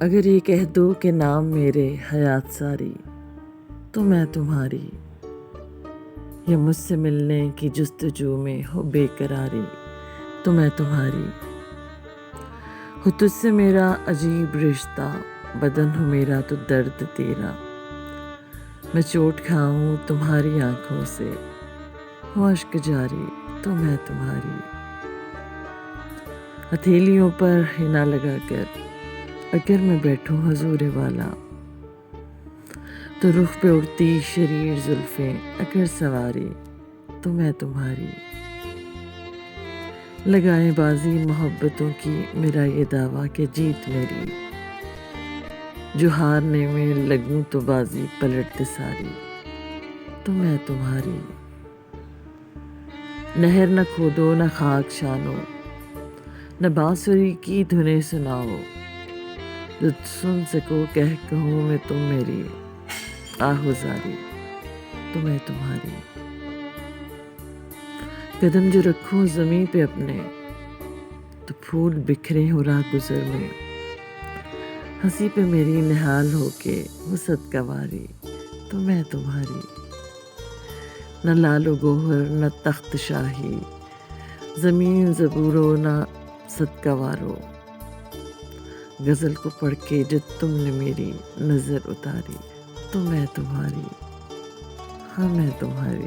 اگر یہ کہہ دو کہ نام میرے حیات ساری تو میں تمہاری، یا مجھ سے ملنے کی جستجو میں ہو بے قراری تو میں تمہاری، ہو تجھ سے میرا عجیب رشتہ، بدن ہو میرا تو درد تیرا، میں چوٹ کھاؤں تمہاری آنکھوں سے، ہو اشک جاری تو میں تمہاری، ہتھیلیوں پر حنا لگا کر اگر میں بیٹھوں حضور والا تو رخ پہ اڑتی شریر زلفیں اگر سواری تو میں تمہاری، لگائیں بازی محبتوں کی میرا یہ دعویٰ کہ جیت میری، جو ہارنے میں لگوں تو بازی پلٹ دے ساری تو میں تمہاری، نہر نہ کھودو نہ خاک شانو، نہ بانسری کی دھنیں سناؤ، جو سن سکو کہوں میں تم میری آہوزاری تو میں تمہاری، قدم جو رکھوں زمیں پہ اپنے تو پھول بکھرے ہو راہ گزر میں، ہنسی پہ میری نہال ہو کے وہ صدقہ واری تو میں تمہاری، نہ لال و گوہر نہ تخت شاہی، زمین زبورو نہ صدقہ وارو، غزل کو پڑھ کے جب تم نے میری نظر اتاری تو میں تمہاری، ہاں میں تمہاری۔